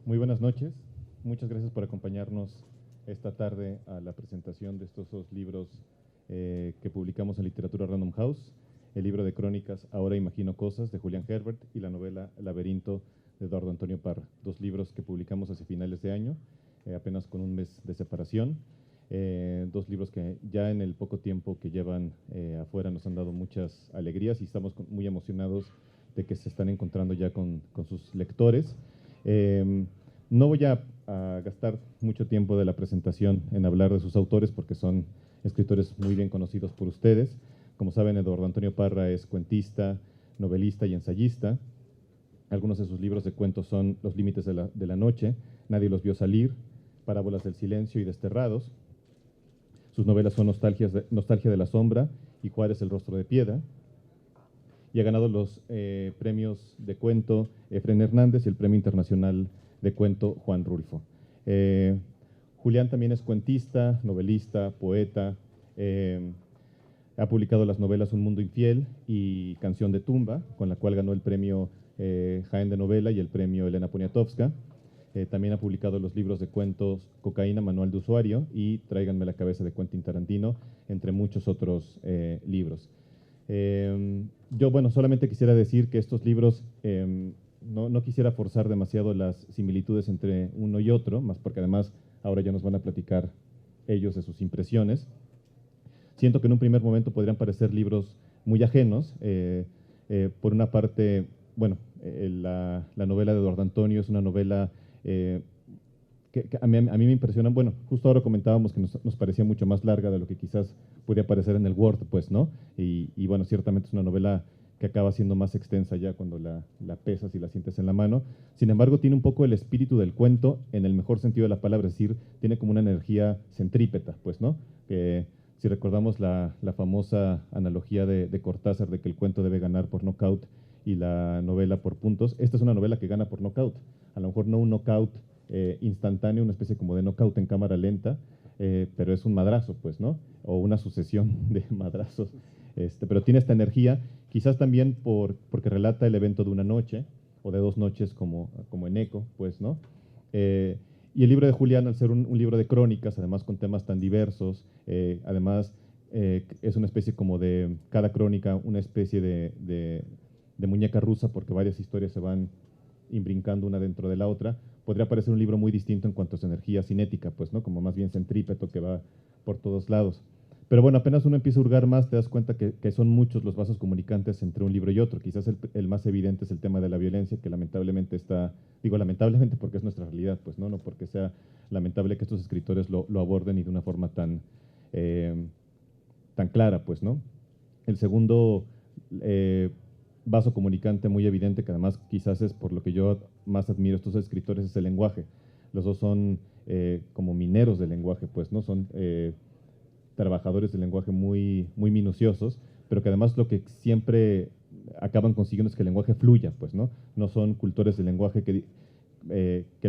Muy buenas noches. Muchas gracias por acompañarnos esta tarde a la presentación de estos dos libros que publicamos en Literatura Random House. El libro de crónicas Ahora imagino cosas, de Julián Herbert, y la novela Laberinto, de Eduardo Antonio Parra. Dos libros que publicamos hacia finales de año, apenas con un mes de separación. Dos libros que ya en el poco tiempo que llevan afuera nos han dado muchas alegrías y estamos muy emocionados de que se están encontrando ya con sus lectores. No voy a gastar mucho tiempo de la presentación en hablar de sus autores porque son escritores muy bien conocidos por ustedes. Como saben, Eduardo Antonio Parra es cuentista, novelista y ensayista. Algunos de sus libros de cuentos son Los límites de la noche, Nadie los vio salir, Parábolas del silencio y Desterrados. Sus novelas son Nostalgia de la sombra y Juárez, el rostro de piedra. Y ha ganado los premios de cuento Efrén Hernández y el Premio Internacional de Cuento Juan Rulfo. Julián también es cuentista, novelista, poeta. Ha publicado las novelas Un mundo infiel y Canción de tumba, con la cual ganó el premio Jaén de novela y el premio Elena Poniatowska. También ha publicado los libros de cuentos Cocaína, Manual de usuario y Tráiganme la cabeza de Quentin Tarantino, entre muchos otros libros. Yo, bueno, solamente quisiera decir que estos libros, no quisiera forzar demasiado las similitudes entre uno y otro, más porque además ahora ya nos van a platicar ellos de sus impresiones. Siento que en un primer momento podrían parecer libros muy ajenos. Por una parte, bueno, la novela de Eduardo Antonio es una novela que a mí me impresiona. Bueno, justo ahora comentábamos que nos parecía mucho más larga de lo que quizás podía parecer en el Word, pues, ¿no? Y bueno, ciertamente es una novela que acaba siendo más extensa ya cuando la pesas y la sientes en la mano. Sin embargo, tiene un poco el espíritu del cuento en el mejor sentido de la palabra, es decir, tiene como una energía centrípeta, pues, ¿no? Que si recordamos la famosa analogía de Cortázar de que el cuento debe ganar por nocaut y la novela por puntos, esta es una novela que gana por nocaut. A lo mejor no un knockout instantáneo, una especie como de knockout en cámara lenta, pero es un madrazo, pues, ¿no? O una sucesión de madrazos. Pero tiene esta energía, quizás también porque relata el evento de una noche, o de dos noches como en Eco, pues, ¿no? Y el libro de Julián, al ser un libro de crónicas, además con temas tan diversos, además es una especie como de, cada crónica, una especie de muñeca rusa, porque varias historias se van imbrincando una dentro de la otra, podría parecer un libro muy distinto en cuanto a su energía cinética, pues, ¿no? Como más bien centrípeto que va por todos lados. Pero bueno, apenas uno empieza a hurgar más, te das cuenta que son muchos los vasos comunicantes entre un libro y otro. Quizás el más evidente es el tema de la violencia, que lamentablemente digo lamentablemente porque es nuestra realidad, pues, ¿no? No porque sea lamentable que estos escritores lo aborden y de una forma tan clara, pues, ¿no? El segundo vaso comunicante muy evidente, que además quizás es por lo que yo más admiro a estos escritores, es el lenguaje. Los dos son como mineros del lenguaje, pues, ¿no? Son trabajadores del lenguaje muy minuciosos, pero que además lo que siempre acaban consiguiendo es que el lenguaje fluya, pues, ¿no? No son cultores del lenguaje que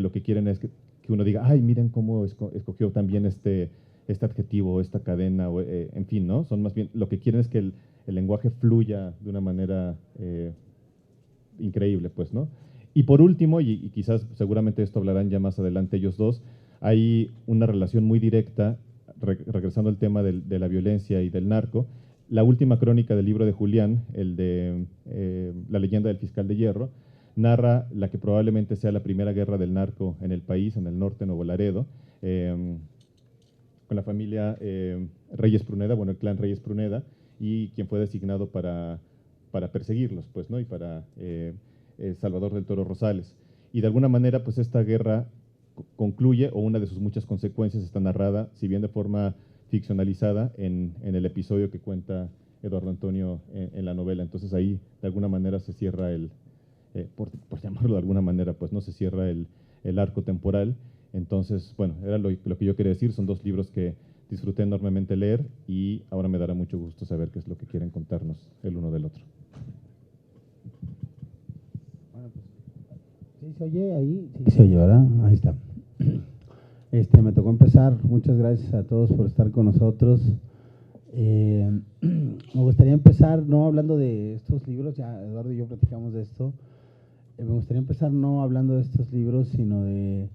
lo que quieren es que uno diga, ay, miren cómo escogió también este adjetivo, esta cadena, en fin, ¿no? Son más bien, lo que quieren es que el lenguaje fluya de una manera increíble, pues, ¿no? Y por último, y quizás seguramente esto hablarán ya más adelante ellos dos, hay una relación muy directa, regresando al tema de la violencia y del narco. La última crónica del libro de Julián, el de La leyenda del fiscal de hierro, narra la que probablemente sea la primera guerra del narco en el país, en el norte de Nuevo Laredo, con la familia Reyes Pruneda, bueno, el clan Reyes Pruneda, y quien fue designado para perseguirlos, pues, ¿no? Y para Salvador del Toro Rosales. Y de alguna manera, pues, esta guerra concluye, o una de sus muchas consecuencias está narrada, si bien de forma ficcionalizada, en el episodio que cuenta Eduardo Antonio en la novela. Entonces ahí, de alguna manera, se cierra por llamarlo de alguna manera, pues, no se cierra el arco temporal. Entonces, bueno, era lo que yo quería decir. Son dos libros que disfruté enormemente leer y ahora me dará mucho gusto saber qué es lo que quieren contarnos el uno del otro. Bueno, pues, ¿sí se oye ahí? Sí se oye, ¿verdad? Ahí está. Me tocó empezar. Muchas gracias a todos por estar con nosotros. Me gustaría empezar no hablando de estos libros, ya Eduardo y yo platicamos de esto, me gustaría empezar no hablando de estos libros, sino de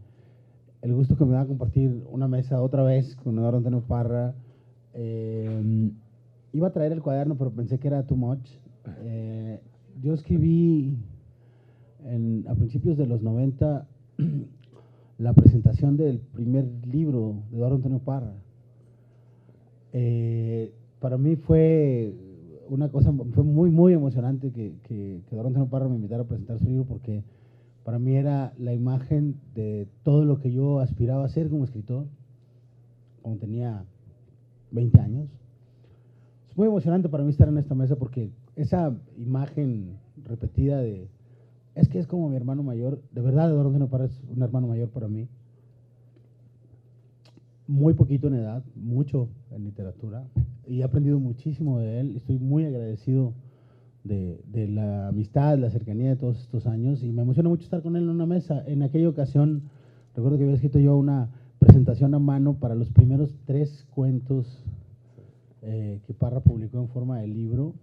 el gusto que me da compartir una mesa otra vez con Eduardo Antonio Parra. Iba a traer el cuaderno, pero pensé que era too much. Yo escribí a principios de los 90 la presentación del primer libro de Eduardo Antonio Parra. Para mí fue una cosa, fue muy, muy emocionante que Eduardo Antonio Parra me invitara a presentar su libro, porque para mí era la imagen de todo lo que yo aspiraba a ser como escritor cuando tenía 20 años. Es muy emocionante para mí estar en esta mesa porque esa imagen repetida es que es como mi hermano mayor. De verdad, Eduardo Antonio Parra es un hermano mayor para mí. Muy poquito en edad, mucho en literatura, y he aprendido muchísimo de él. Estoy muy agradecido de la amistad, la cercanía de todos estos años, y me emociona mucho estar con él en una mesa. En aquella ocasión, recuerdo que había escrito yo una presentación a mano para los primeros 3 cuentos que Parra publicó en forma de libro,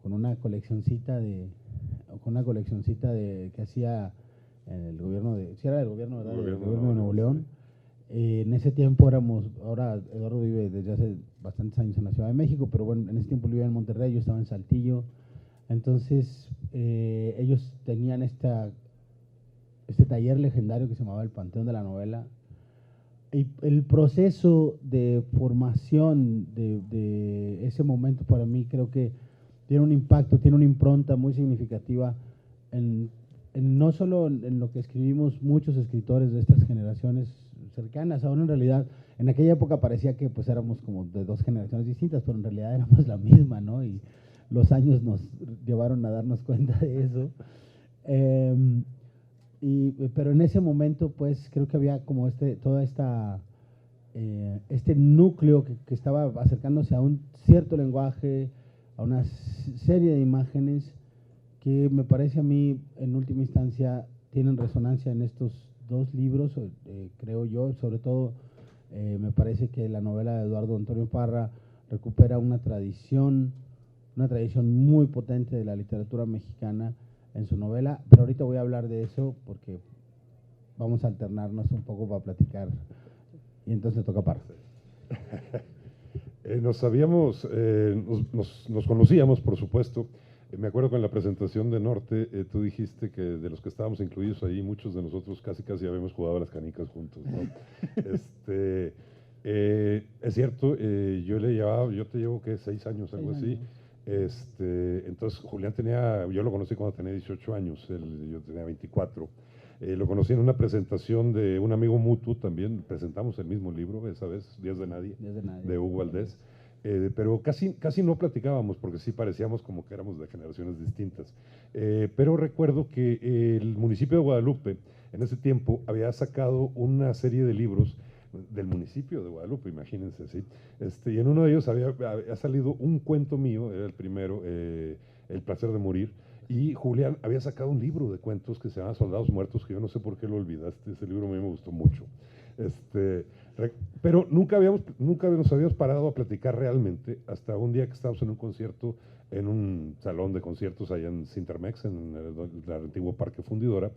con una coleccioncita que hacía el gobierno de, si era del gobierno, ¿verdad? El gobierno de Nuevo León. En ese tiempo ahora Eduardo vive desde hace bastantes años en la Ciudad de México, pero bueno, en ese tiempo vivía en Monterrey, yo estaba en Saltillo. Entonces ellos tenían este taller legendario que se llamaba el Panteón de la Novela. Y el proceso de formación de ese momento para mí creo que tiene un impacto, tiene una impronta muy significativa en no solo en lo que escribimos muchos escritores de estas generaciones cercanas. Ahora en realidad, en aquella época parecía que pues éramos como de 2 generaciones distintas, pero en realidad éramos la misma, ¿no? Y los años nos llevaron a darnos cuenta de eso. Pero en ese momento, pues, creo que había como este núcleo que estaba acercándose a un cierto lenguaje, a una serie de imágenes que me parece a mí, en última instancia, tienen resonancia en estos 2 libros, creo yo. Sobre todo, me parece que la novela de Eduardo Antonio Parra recupera una tradición muy potente de la literatura mexicana en su novela, pero ahorita voy a hablar de eso porque vamos a alternarnos un poco para platicar, y entonces toca Parra. Nos conocíamos, por supuesto. Me acuerdo que en la presentación de Norte tú dijiste que de los que estábamos incluidos ahí, muchos de nosotros casi habíamos jugado a las canicas juntos, ¿no? Es cierto, yo te llevo, ¿qué? 6 años, algo así. Entonces Julián yo lo conocí cuando tenía 18 años, yo tenía 24. Lo conocí en una presentación de un amigo mutuo también, presentamos el mismo libro esa vez, Días de Nadie, de Hugo Valdés. Pero casi no platicábamos porque sí parecíamos como que éramos de generaciones distintas. Pero recuerdo que el municipio de Guadalupe en ese tiempo había sacado una serie de libros del municipio de Guadalupe, imagínense, ¿sí? Y en uno de ellos había salido un cuento mío, era el primero, El placer de morir, y Julián había sacado un libro de cuentos que se llama Soldados Muertos, que yo no sé por qué lo olvidaste, ese libro a mí me gustó mucho. Pero nunca nos habíamos parado a platicar realmente hasta un día que estábamos en un concierto en un salón de conciertos allá en Cintermex, en el antiguo Parque Fundidora,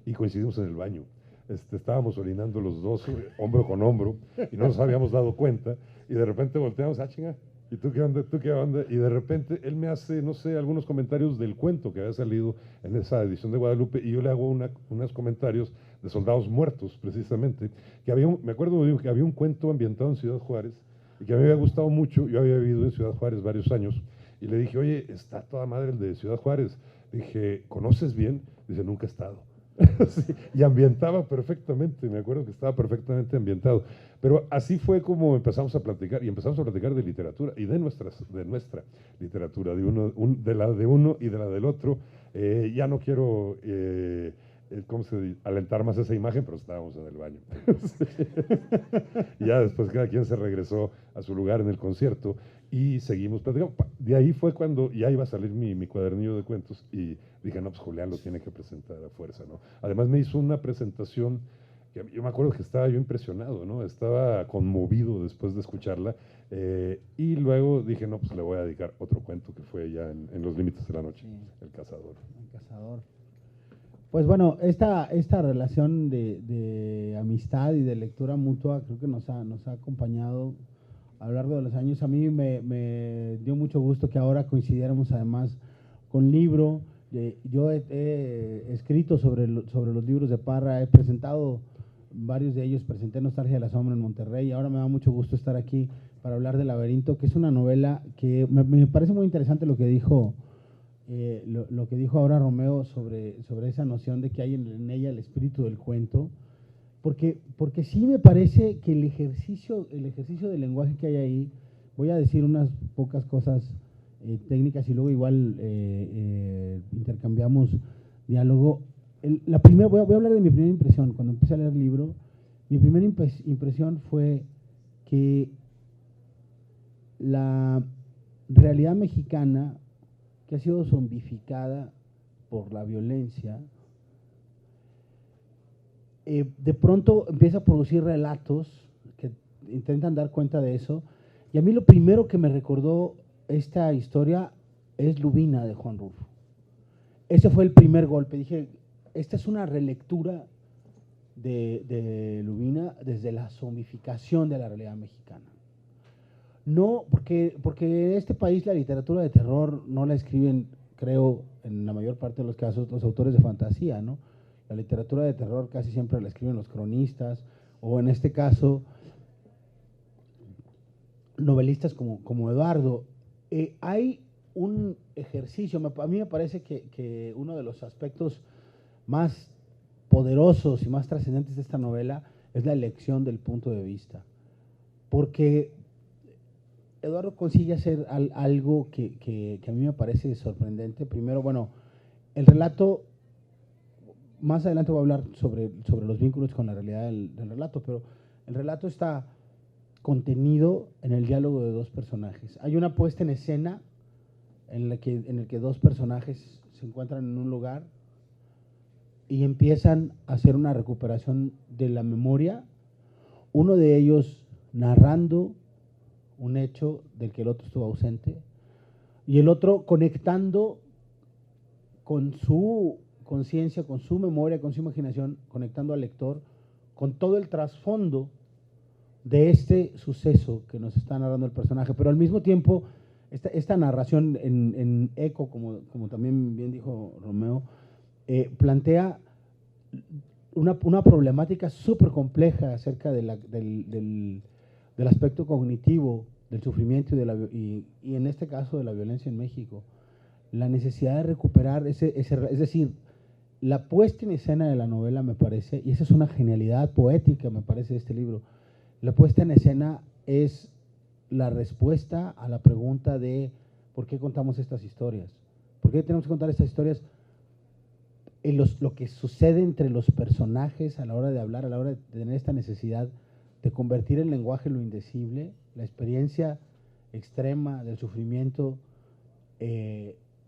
y coincidimos en el baño. Estábamos orinando los dos, hombro con hombro, y no nos habíamos dado cuenta, y de repente volteamos, chinga, ¿y tú qué onda? ¿Tú qué onda? Y de repente él me hace, no sé, algunos comentarios del cuento que había salido en esa edición de Guadalupe, y yo le hago unos comentarios de Soldados Muertos, precisamente, me acuerdo que había un cuento ambientado en Ciudad Juárez, y que a mí me había gustado mucho. Yo había vivido en Ciudad Juárez varios años, y le dije, oye, está toda madre el de Ciudad Juárez. Dije, ¿conoces bien? Dice, nunca he estado. Sí, y ambientaba perfectamente, me acuerdo que estaba perfectamente ambientado. Pero así fue como empezamos a platicar, y empezamos a platicar de literatura, y de nuestra literatura, de la de uno y de la del otro. Ya no quiero alentar más esa imagen, pero estábamos en el baño. Ya después cada quien se regresó a su lugar en el concierto y seguimos platicando. De ahí fue cuando ya iba a salir mi cuadernillo de cuentos, y dije, no, pues Julián lo tiene que presentar a fuerza, ¿no? Además me hizo una presentación que yo me acuerdo que estaba yo impresionado, ¿no? Estaba conmovido después de escucharla, y luego dije, no, pues le voy a dedicar otro cuento que fue ya en Los Límites de la Noche, Sí. El Cazador. El Cazador. Pues bueno, esta relación de amistad y de lectura mutua creo que nos ha acompañado a lo largo de los años. A mí me dio mucho gusto que ahora coincidiéramos además con libro. Yo he escrito sobre los libros de Parra, he presentado varios de ellos, presenté Nostalgia de la Sombra en Monterrey, y ahora me da mucho gusto estar aquí para hablar de Laberinto, que es una novela que me parece muy interesante lo que dijo lo que dijo ahora Romeo sobre esa noción de que hay en ella el espíritu del cuento, porque sí me parece que el ejercicio del lenguaje que hay ahí, voy a decir unas pocas cosas técnicas y luego igual intercambiamos diálogo. La primera, voy a hablar de mi primera impresión. Cuando empecé a leer el libro, mi primera impresión fue que la realidad mexicana, que ha sido zombificada por la violencia, de pronto empieza a producir relatos que intentan dar cuenta de eso. Y a mí lo primero que me recordó esta historia es Lubina de Juan Rulfo. Ese fue el primer golpe. Dije, esta es una relectura de Lubina desde la zombificación de la realidad mexicana. No, porque en este país la literatura de terror no la escriben, creo, en la mayor parte de los casos, los autores de fantasía, ¿no? La literatura de terror casi siempre la escriben los cronistas, o en este caso, novelistas como Eduardo. Hay un ejercicio, a mí me parece que uno de los aspectos más poderosos y más trascendentes de esta novela es la elección del punto de vista, porque Eduardo consigue hacer algo que a mí me parece sorprendente. Primero, bueno, el relato, más adelante voy a hablar sobre los vínculos con la realidad del relato, pero el relato está contenido en el diálogo de dos personajes. Hay una puesta en escena en el que dos personajes se encuentran en un lugar y empiezan a hacer una recuperación de la memoria, uno de ellos narrando un hecho del que el otro estuvo ausente, y el otro conectando con su conciencia, con su memoria, con su imaginación, conectando al lector con todo el trasfondo de este suceso que nos está narrando el personaje. Pero al mismo tiempo, esta narración en eco, como también bien dijo Romeo, plantea una problemática súper compleja acerca del aspecto cognitivo, del sufrimiento y en este caso de la violencia en México. La necesidad de recuperar es decir, la puesta en escena de la novela me parece, y esa es una genialidad poética me parece de este libro, la puesta en escena es la respuesta a la pregunta de ¿por qué contamos estas historias? ¿Por qué tenemos que contar estas historias? Lo que sucede entre los personajes a la hora de hablar, a la hora de tener esta necesidad de convertir el lenguaje en lo indecible, la experiencia extrema del sufrimiento,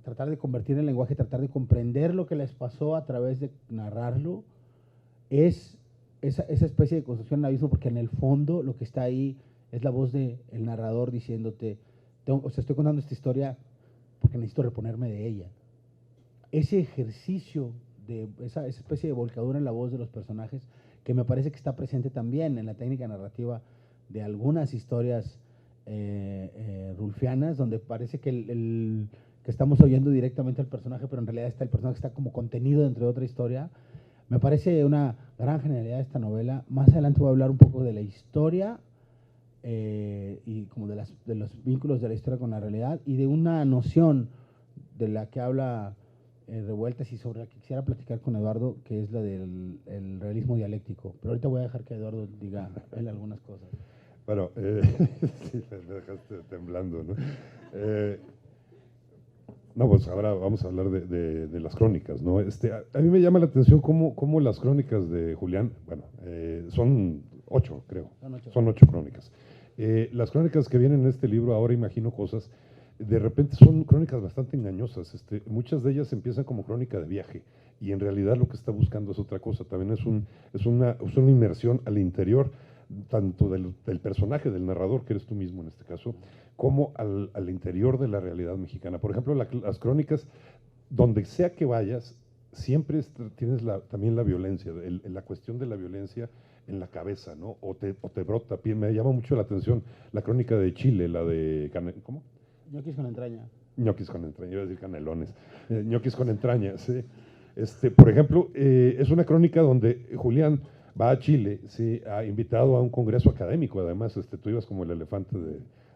tratar de convertir el lenguaje, tratar de comprender lo que les pasó a través de narrarlo, es esa especie de construcción del abismo, porque en el fondo lo que está ahí es la voz del narrador diciéndote, estoy contando esta historia porque necesito reponerme de ella. Ese ejercicio de esa especie de volcadura en la voz de los personajes, que me parece que está presente también en la técnica narrativa de algunas historias rulfianas, donde parece que estamos oyendo directamente al personaje, pero en realidad el personaje está como contenido dentro de otra historia. Me parece una gran genialidad esta novela. Más adelante voy a hablar un poco de la historia y como de los vínculos de la historia con la realidad, y de una noción de la que habla Revueltas y sobre la que quisiera platicar con Eduardo, que es la del realismo dialéctico. Pero ahorita voy a dejar que Eduardo diga él algunas cosas. Bueno, sí, me dejaste temblando, ¿no? No, pues ahora vamos a hablar de las crónicas, ¿no? A mí me llama la atención cómo las crónicas de Julián, bueno, son 8, creo. Son 8 crónicas. Las crónicas que vienen en este libro, Ahora imagino cosas, de repente son crónicas bastante engañosas. Muchas de ellas empiezan como crónica de viaje y en realidad lo que está buscando es otra cosa. También es una inmersión al interior, tanto del personaje, del narrador, que eres tú mismo en este caso, como al interior de la realidad mexicana. Por ejemplo, las crónicas, donde sea que vayas, siempre tienes también la violencia, la cuestión de la violencia en la cabeza, ¿no? O te brota. Me llama mucho la atención la crónica de Chile, la de, ¿cómo? Ñoquis con entraña. Ñoquis con entraña, iba a decir canelones. Ñoquis con entraña, sí. Por ejemplo, es una crónica donde Julián va a Chile, sí, ha invitado a un congreso académico, además, tú ibas como el elefante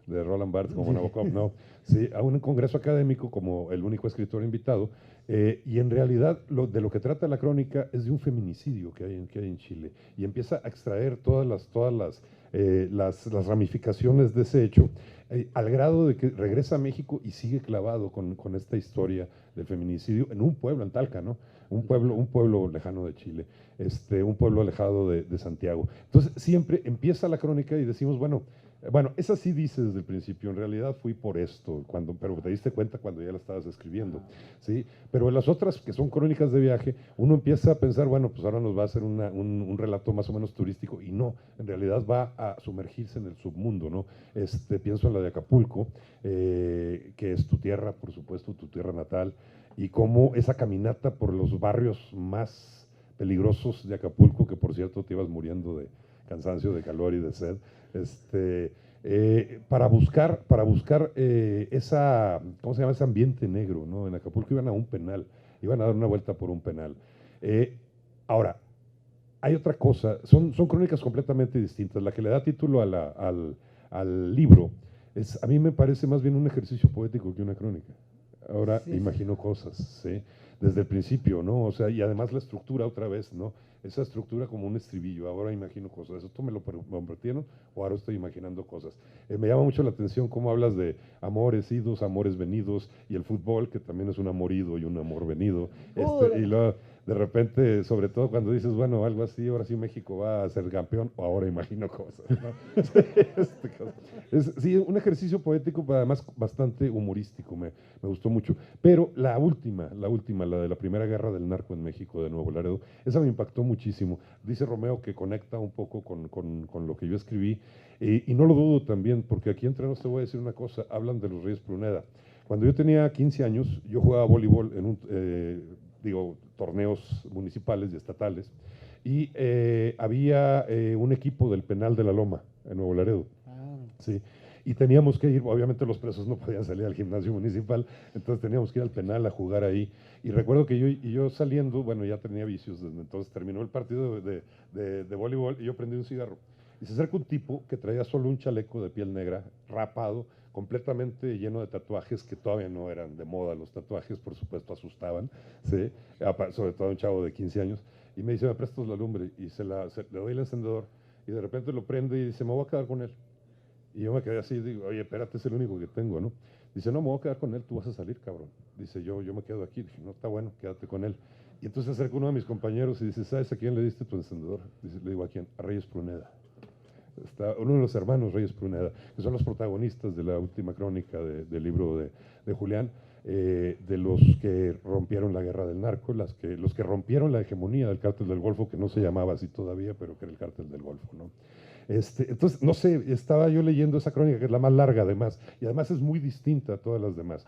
de Roland Barthes, como Nabokov, ¿no? Sí, a un congreso académico como el único escritor invitado, y en realidad de lo que trata la crónica es de un feminicidio que hay en Chile, y empieza a extraer todas las ramificaciones de ese hecho, al grado de que regresa a México y sigue clavado con esta historia del feminicidio en un pueblo, en Talca, ¿no? Un pueblo lejano de Chile, un pueblo alejado de Santiago. Entonces siempre empieza la crónica y decimos, bueno, esa sí dice desde el principio, en realidad fui por esto, pero te diste cuenta cuando ya la estabas escribiendo, ¿sí? Pero en las otras, que son crónicas de viaje, uno empieza a pensar, bueno, pues ahora nos va a hacer un relato más o menos turístico, y no, en realidad va a sumergirse en el submundo, ¿no? Pienso en la de Acapulco, que es tu tierra, por supuesto, tu tierra natal, y cómo esa caminata por los barrios más peligrosos de Acapulco, que por cierto te ibas muriendo de cansancio, de calor y de sed, para buscar ¿cómo se llama? Ese ambiente negro, ¿no? En Acapulco iban a un penal, iban a dar una vuelta por un penal. Ahora, hay otra cosa, son crónicas completamente distintas. La que le da título al libro, a mí me parece más bien un ejercicio poético que una crónica. Ahora sí, imagino cosas, ¿sí? Desde el principio, ¿no? O sea, y además la estructura otra vez, ¿no? Esa estructura como un estribillo, ahora imagino cosas. ¿Esto me lo prometieron o ahora estoy imaginando cosas? Me llama mucho la atención cómo hablas de amores idos, amores venidos, y el fútbol, que también es un amor ido y un amor venido. Y luego, de repente, sobre todo cuando dices, bueno, algo así, ahora sí México va a ser campeón, o ahora imagino cosas, ¿no? Sí, un ejercicio poético, pero además bastante humorístico, me gustó mucho. Pero la última, la de la Primera Guerra del Narco en México, de Nuevo Laredo, esa me impactó muchísimo. Dice Romeo que conecta un poco con lo que yo escribí, y no lo dudo también, porque aquí entre nos te voy a decir una cosa, hablan de los Reyes Pruneda. Cuando yo tenía 15 años, yo jugaba voleibol en torneos municipales y estatales, y había un equipo del Penal de la Loma, en Nuevo Laredo. Sí, y teníamos que ir, obviamente los presos no podían salir al gimnasio municipal, entonces teníamos que ir al penal a jugar ahí. Y recuerdo que yo saliendo, bueno, ya tenía vicios, desde entonces terminó el partido de voleibol y yo prendí un cigarro. Y se acerca un tipo que traía solo un chaleco de piel negra, rapado, completamente lleno de tatuajes, que todavía no eran de moda. Los tatuajes, por supuesto, asustaban, ¿sí? Sobre todo un chavo de 15 años. Y me dice, ¿me prestas la lumbre? Y le doy el encendedor, y de repente lo prende y dice, me voy a quedar con él. Y yo me quedé así, digo, oye, espérate, es el único que tengo, ¿no? Dice, no, me voy a quedar con él, tú vas a salir, cabrón. Dice, yo me quedo aquí. Dije, no, está bueno, quédate con él. Y entonces se acerca uno de mis compañeros y dice, ¿sabes a quién le diste tu encendedor? Dice, le digo, ¿a quién? A Reyes Pruneda. Está uno de los hermanos Reyes Pruneda, que son los protagonistas de la última crónica del libro de Julián, de los que rompieron la guerra del narco, los que rompieron la hegemonía del cártel del Golfo, que no se llamaba así todavía, pero que era el cártel del Golfo, ¿no? Entonces, no sé, estaba yo leyendo esa crónica, que es la más larga además, y además es muy distinta a todas las demás,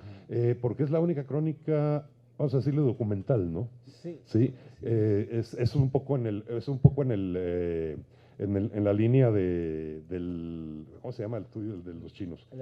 porque es la única crónica, vamos a decirle, documental, ¿no? Sí. ¿Sí? Es un poco en la línea del, ¿cómo se llama el tuyo? De los chinos. Sí.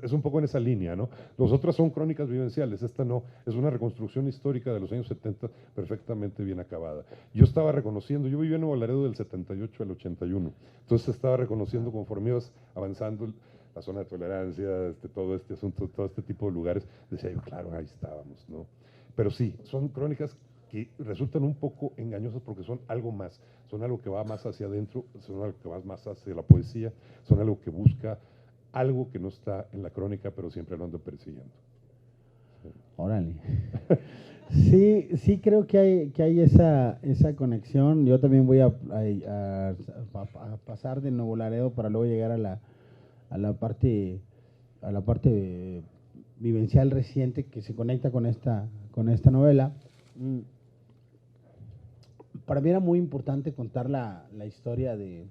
Es un poco en esa línea, ¿no? Los otros son crónicas vivenciales, esta no, es una reconstrucción histórica de los años 70 perfectamente bien acabada. Yo estaba reconociendo, yo viví en Nuevo Laredo del 78 al 81, entonces estaba reconociendo conforme ibas avanzando la zona de tolerancia, todo este asunto, todo este tipo de lugares, decía yo, claro, ahí estábamos, ¿no? Pero sí, son crónicas que resultan un poco engañosas porque son algo más, son algo que va más hacia adentro, son algo que va más hacia la poesía, son algo que busca algo que no está en la crónica, pero siempre lo ando persiguiendo. Sí. Órale. Sí creo que hay esa conexión. Yo también voy a pasar de Nuevo Laredo para luego llegar a la parte vivencial reciente que se conecta con esta novela. Para mí era muy importante contar la historia de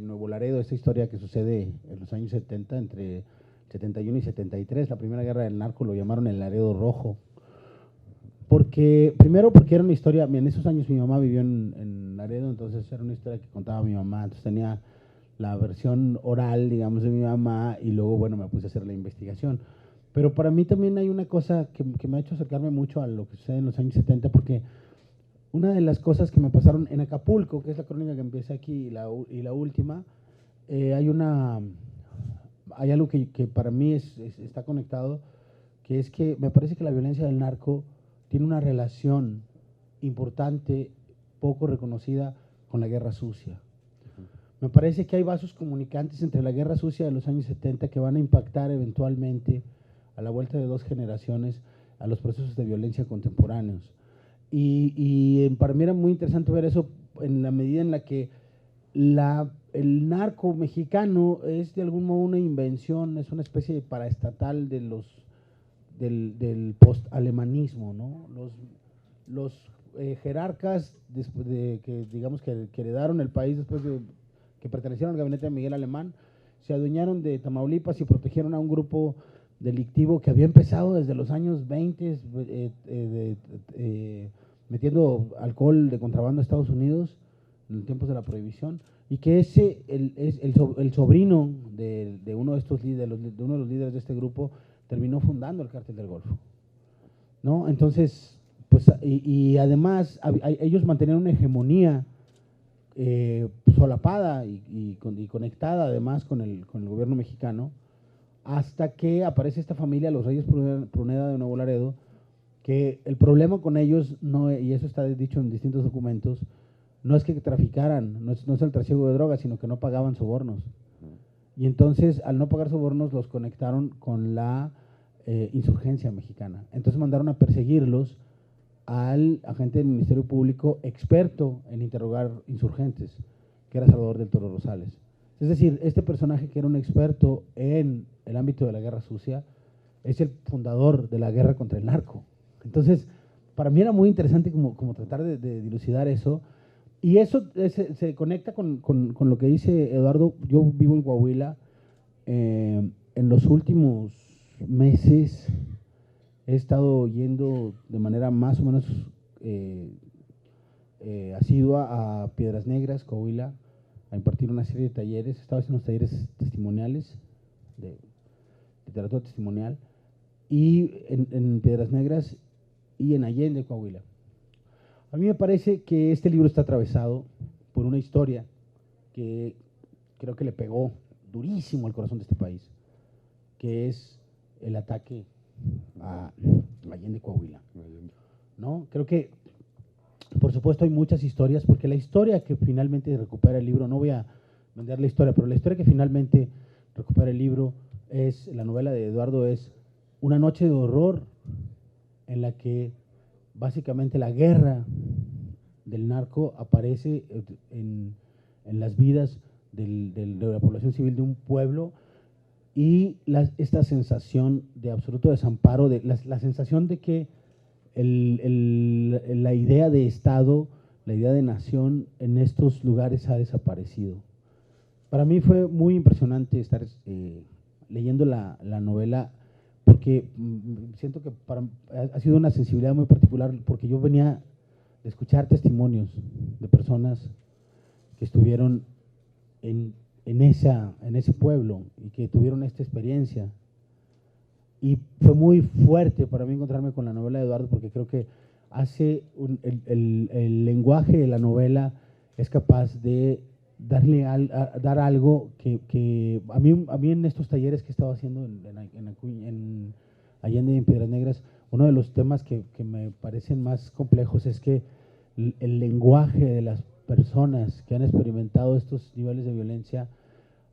Nuevo Laredo, esta historia que sucede en los años 70 entre el 71 y 73, la primera guerra del narco lo llamaron el Laredo Rojo. Primero porque era una historia, en esos años mi mamá vivió en Laredo, entonces era una historia que contaba mi mamá, entonces tenía la versión oral, digamos, de mi mamá, y luego, bueno, me puse a hacer la investigación. Pero para mí también hay una cosa que me ha hecho acercarme mucho a lo que sucede en los años 70, porque una de las cosas que me pasaron en Acapulco, que es la crónica que empieza aquí y la última, hay algo que para mí está conectado, que es que me parece que la violencia del narco tiene una relación importante, poco reconocida, con la guerra sucia. Me parece que hay vasos comunicantes entre la guerra sucia de los años 70 que van a impactar eventualmente, a la vuelta de 2 generaciones, a los procesos de violencia contemporáneos. Y para mí era muy interesante ver eso en la medida en la que el narco mexicano es de algún modo una invención, es una especie de paraestatal del post-alemanismo, ¿no? Los jerarcas que digamos que heredaron el país después de que pertenecieron al gabinete de Miguel Alemán, se adueñaron de Tamaulipas y protegieron a un grupo delictivo que había empezado desde los años 20 metiendo alcohol de contrabando a Estados Unidos en los tiempos de la prohibición, y que el sobrino de uno de estos líderes, de uno de los líderes de este grupo, terminó fundando el Cártel del Golfo, ¿no? Entonces, pues, y además ellos mantenían una hegemonía solapada y conectada además con el gobierno mexicano, hasta que aparece esta familia, los Reyes Pruneda de Nuevo Laredo, que el problema con ellos, y eso está dicho en distintos documentos, no es que traficaran, no es el trasiego de drogas, sino que no pagaban sobornos. Y entonces, al no pagar sobornos, los conectaron con la insurgencia mexicana. Entonces mandaron a perseguirlos al agente del Ministerio Público experto en interrogar insurgentes, que era Salvador del Toro Rosales. Es decir, este personaje que era un experto en el ámbito de la guerra sucia es el fundador de la guerra contra el narco. Entonces, para mí era muy interesante como tratar de dilucidar eso, y eso se conecta con lo que dice Eduardo. Yo vivo en Coahuila. En los últimos meses he estado yendo de manera más o menos asidua a Piedras Negras, Coahuila, a impartir una serie de talleres. Estaba haciendo unos talleres testimoniales, de literatura testimonial, y en Piedras Negras y en Allende, Coahuila. A mí me parece que este libro está atravesado por una historia que creo que le pegó durísimo al corazón de este país, que es el ataque a Allende, Coahuila, ¿no? Creo que, por supuesto, hay muchas historias, porque la historia que finalmente recupera el libro, no voy a vender la historia, pero la historia que finalmente recupera el libro es, la novela de Eduardo, es una noche de horror en la que básicamente la guerra del narco aparece en las vidas de la población civil de un pueblo, y esta sensación de absoluto desamparo, la sensación de que la idea de Estado, la idea de nación en estos lugares ha desaparecido. Para mí fue muy impresionante estar leyendo la novela, porque siento que ha sido una sensibilidad muy particular, porque yo venía de escuchar testimonios de personas que estuvieron en ese pueblo y que tuvieron esta experiencia. Y fue muy fuerte para mí encontrarme con la novela de Eduardo, porque creo que el lenguaje de la novela es capaz de dar algo que a mí en estos talleres que he estado haciendo en Allende y en Piedras Negras, uno de los temas que me parecen más complejos es que el lenguaje de las personas que han experimentado estos niveles de violencia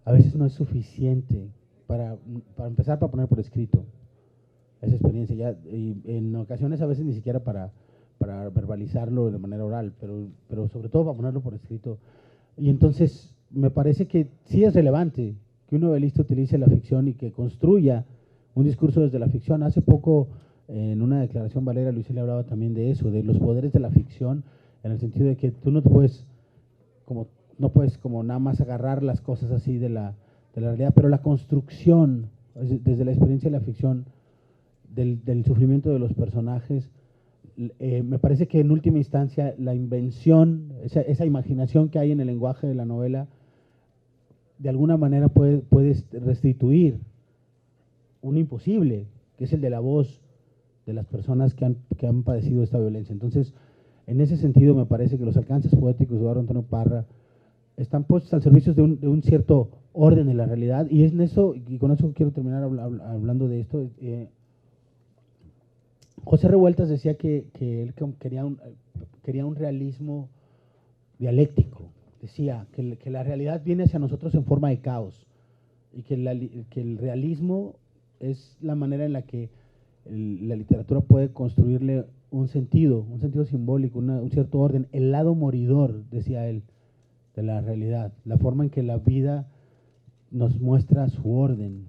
a veces no es suficiente para empezar, para poner por escrito esa experiencia, y en ocasiones a veces ni siquiera para verbalizarlo de manera oral, pero sobre todo para ponerlo por escrito. Y entonces me parece que sí es relevante que un novelista utilice la ficción y que construya un discurso desde la ficción. Hace poco, en una declaración, Valeria Luiselli hablaba también de eso, de los poderes de la ficción, en el sentido de que tú no puedes como nada más agarrar las cosas así de la realidad, pero la construcción desde la experiencia de la ficción, del sufrimiento de los personajes. Me parece que en última instancia la invención, esa imaginación que hay en el lenguaje de la novela, de alguna manera puede restituir un imposible, que es el de la voz de las personas que han padecido esta violencia. Entonces, en ese sentido, me parece que los alcances poéticos de Eduardo Antonio Parra están puestos al servicio de un cierto orden en la realidad, y es en eso, y con eso quiero terminar hablando de esto. José Revueltas decía que él quería un realismo dialéctico. Decía que la realidad viene hacia nosotros en forma de caos, y que el realismo es la manera en la que la literatura puede construirle un sentido simbólico, un cierto orden, el lado moridor, decía él, de la realidad, la forma en que la vida nos muestra su orden.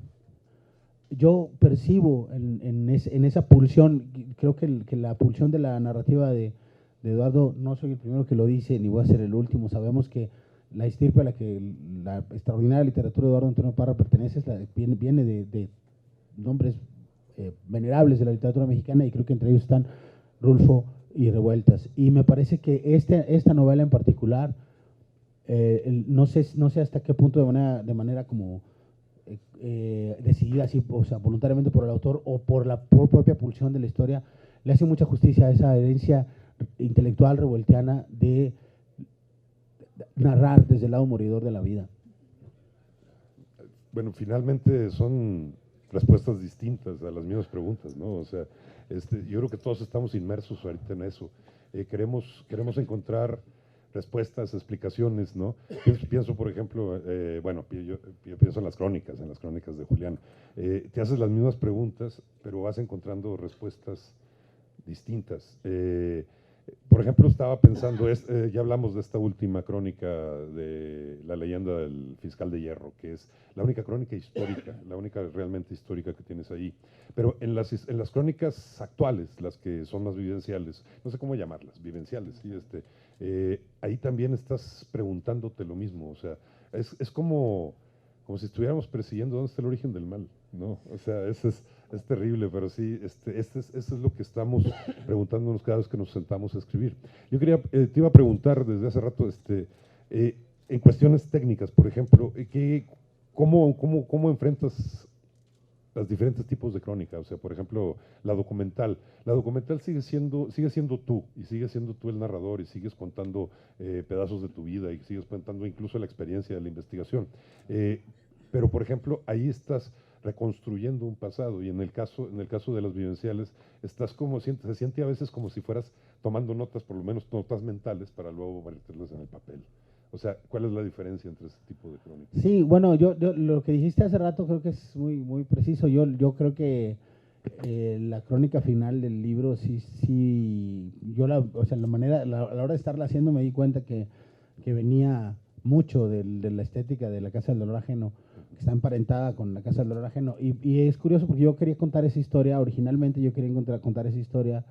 Yo percibo en esa pulsión, creo que la pulsión de la narrativa de Eduardo, no soy el primero que lo dice, ni voy a ser el último. Sabemos que la estirpe a la que la extraordinaria literatura de Eduardo Antonio Parra pertenece viene de nombres venerables de la literatura mexicana, y creo que entre ellos están Rulfo y Revueltas. Y me parece que esta novela en particular, no sé hasta qué punto de manera como decidida, así, o sea, voluntariamente por el autor o por la propia pulsión de la historia, le hace mucha justicia a esa herencia intelectual revueltiana de narrar desde el lado moridor de la vida. Bueno, finalmente son respuestas distintas a las mismas preguntas, ¿no? O sea, yo creo que todos estamos inmersos ahorita en eso. Queremos encontrar respuestas, explicaciones, ¿no? Pienso por ejemplo, bueno, yo pienso en las crónicas de Julián. Te haces las mismas preguntas, pero vas encontrando respuestas distintas. Por ejemplo, estaba pensando, ya hablamos de esta última crónica de la leyenda del fiscal de hierro, que es la única crónica histórica, la única realmente histórica que tienes ahí. Pero en las crónicas actuales, las que son más vivenciales, no sé cómo llamarlas, vivenciales, ¿sí? Ahí también estás preguntándote lo mismo. O sea, es como si estuviéramos persiguiendo dónde está el origen del mal, ¿no? O sea, es terrible, pero sí, eso es lo que estamos preguntándonos cada vez que nos sentamos a escribir. Yo te iba a preguntar desde hace rato, en cuestiones técnicas, por ejemplo, ¿cómo enfrentas los diferentes tipos de crónica? O sea, por ejemplo, la documental sigue siendo tú, y sigue siendo tú el narrador, y sigues contando pedazos de tu vida, y sigues contando incluso la experiencia de la investigación. Pero, por ejemplo, ahí estás reconstruyendo un pasado, y en el caso de las vivenciales, se siente a veces como si fueras tomando notas, por lo menos notas mentales, para luego verterlas en el papel. O sea, ¿cuál es la diferencia entre ese tipo de crónicas? Sí, bueno, yo lo que dijiste hace rato creo que es muy, muy preciso. Yo creo que la crónica final del libro, o sea, a la hora de estarla haciendo me di cuenta que venía mucho de la estética de La Casa del Dolor Ajeno, que está emparentada con La Casa del Dolor Ajeno. Y es curioso porque yo quería contar esa historia, originalmente yo quería contar esa historia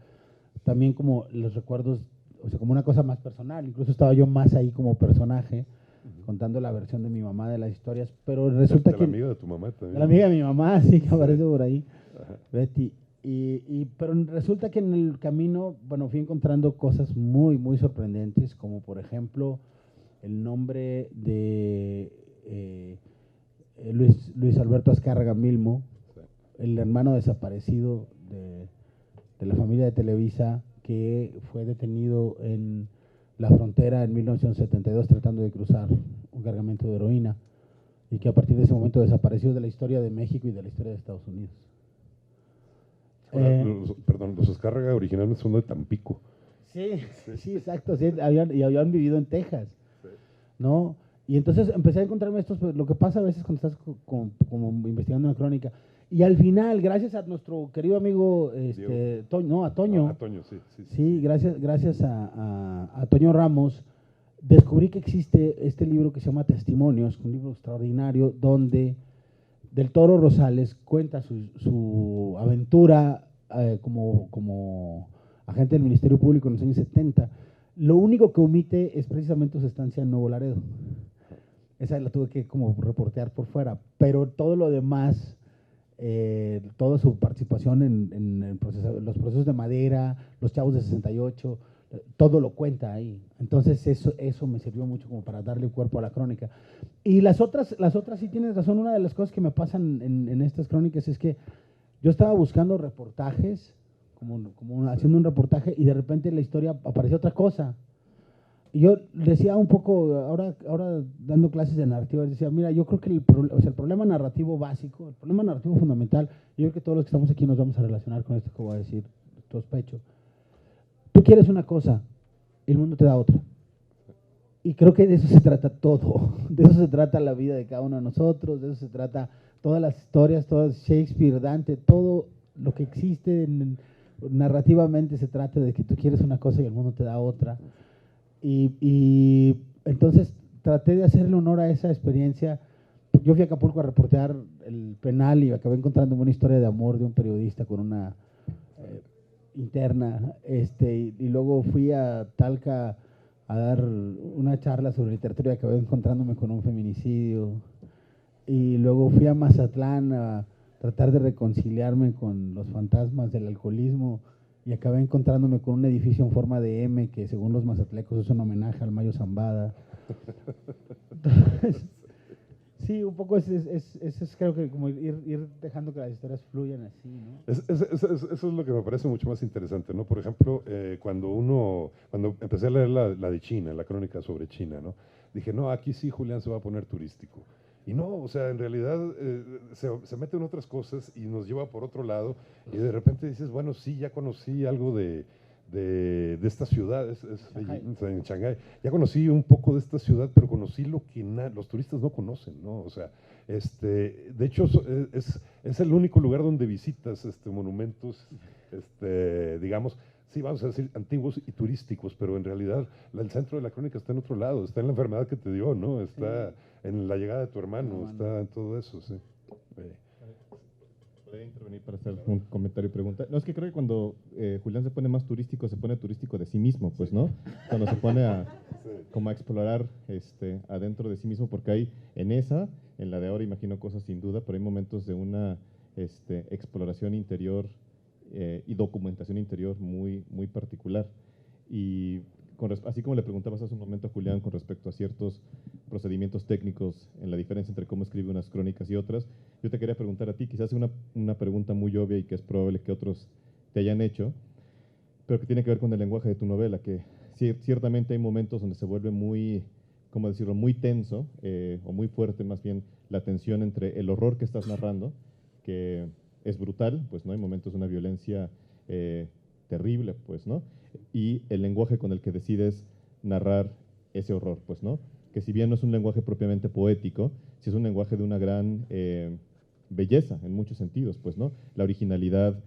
también como los recuerdos, o sea, como una cosa más personal. Incluso estaba yo más ahí como personaje, contando la versión de mi mamá de las historias, pero resulta que... la amiga de tu mamá también. La amiga de mi mamá, sí, que aparece Sí. por ahí, Ajá. Betty. Pero resulta que en el camino, bueno, fui encontrando cosas muy, muy sorprendentes, como por ejemplo el nombre de Luis Alberto Azcárraga Milmo, Sí. el hermano desaparecido de la familia de Televisa, que fue detenido en la frontera en 1972 tratando de cruzar un cargamento de heroína, y que a partir de ese momento desapareció de la historia de México y de la historia de Estados Unidos. Ahora, los Azcárraga originalmente son de Tampico. Sí, exacto, sí, habían vivido en Texas, ¿no? Y entonces empecé a encontrarme pues, lo que pasa a veces cuando estás como investigando una crónica. Y al final, gracias a nuestro querido amigo a Toño. A Toño, sí. Sí, gracias a Toño Ramos, descubrí que existe este libro que se llama Testimonios, un libro extraordinario, donde Del Toro Rosales cuenta su aventura como agente del Ministerio Público en los años 70. Lo único que omite es precisamente su estancia en Nuevo Laredo. Esa la tuve que como reportear por fuera, pero todo lo demás toda su participación en los procesos de madera, los chavos de 68, todo lo cuenta ahí. Entonces eso me sirvió mucho como para darle cuerpo a la crónica. Y las otras sí tienes razón. Una de las cosas que me pasan en estas crónicas es que yo estaba buscando reportajes, como haciendo un reportaje, y de repente en la historia apareció otra cosa. Y yo decía un poco, ahora dando clases de narrativa, decía, mira, yo creo que el problema narrativo básico, el problema narrativo fundamental, yo creo que todos los que estamos aquí nos vamos a relacionar con esto que voy a decir, sospecho. Tú quieres una cosa, el mundo te da otra. Y creo que de eso se trata todo, de eso se trata la vida de cada uno de nosotros, de eso se trata todas las historias, todo Shakespeare, Dante, todo lo que existe narrativamente se trata de que tú quieres una cosa y el mundo te da otra. Y entonces traté de hacerle honor a esa experiencia. Yo fui a Acapulco a reportear el penal y acabé encontrando una historia de amor de un periodista con una interna, y luego fui a Talca a dar una charla sobre literatura y acabé encontrándome con un feminicidio, y luego fui a Mazatlán a tratar de reconciliarme con los fantasmas del alcoholismo y acabé encontrándome con un edificio en forma de M que según los mazatlecos es un homenaje al Mayo Zambada. Entonces, sí, un poco es creo que como ir dejando que las historias fluyan así, ¿no? Eso es lo que me parece mucho más interesante, ¿no? Por ejemplo, cuando empecé a leer la de China, la crónica sobre China, ¿no? Dije, no, aquí sí Julián se va a poner turístico. Y no, o sea, en realidad se mete en otras cosas y nos lleva por otro lado y de repente dices, bueno, sí, ya conocí algo de esta ciudad, en Shanghái. Ya conocí un poco de esta ciudad, pero conocí lo que los turistas no conocen, ¿no? O sea, de hecho es el único lugar donde visitas monumentos, digamos, sí, vamos a decir antiguos y turísticos, pero en realidad el centro de la crónica está en otro lado, está en la enfermedad que te dio, ¿no? Está en la llegada de tu hermano, está en todo eso, sí. ¿Puede intervenir para hacer un comentario y pregunta? No, es que creo que cuando Julián se pone más turístico, se pone turístico de sí mismo, pues, ¿no? Cuando se pone como a explorar adentro de sí mismo, porque hay en la de ahora imagino cosas sin duda, pero hay momentos de una exploración interior y documentación interior muy, muy particular. Y así como le preguntabas hace un momento a Julián con respecto a ciertos procedimientos técnicos en la diferencia entre cómo escribe unas crónicas y otras, yo te quería preguntar a ti, quizás una pregunta muy obvia y que es probable que otros te hayan hecho, pero que tiene que ver con el lenguaje de tu novela, que ciertamente hay momentos donde se vuelve muy, ¿cómo decirlo?, muy tenso, o muy fuerte más bien, la tensión entre el horror que estás narrando, que es brutal, pues, ¿no? Hay momentos de una violencia terrible, pues, ¿no? Y el lenguaje con el que decides narrar ese horror, pues, ¿no? Que si bien no es un lenguaje propiamente poético, sí es un lenguaje de una gran belleza en muchos sentidos, pues, ¿no? La originalidad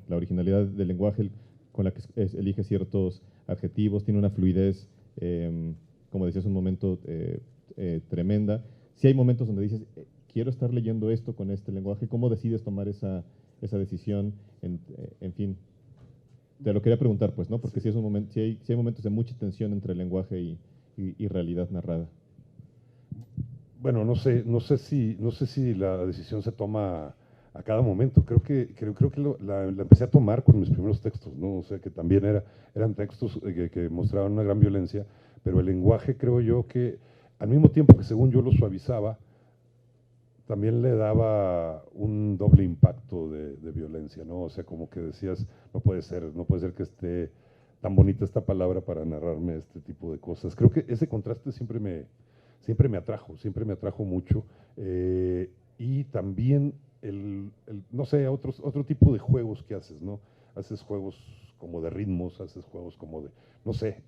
la originalidad del lenguaje con la que elige ciertos adjetivos, tiene una fluidez, como decías un momento, tremenda. Sí hay momentos donde dices, quiero estar leyendo esto con este lenguaje, ¿cómo decides tomar esa decisión? En fin, te lo quería preguntar, pues, ¿no? Porque sí hay momentos de mucha tensión entre el lenguaje y realidad narrada. Bueno, no sé si la decisión se toma a cada momento. Creo que la empecé a tomar con mis primeros textos, ¿no? O sea, que también eran textos que mostraban una gran violencia, pero el lenguaje creo yo que al mismo tiempo que según yo lo suavizaba, también le daba un doble impacto de violencia, ¿no? O sea, como que decías, no puede ser que esté tan bonita esta palabra para narrarme este tipo de cosas. Creo que ese contraste siempre me atrajo mucho. Y también no sé, otro tipo de juegos que haces, ¿no? Haces juegos como de ritmos, haces juegos como de, no sé,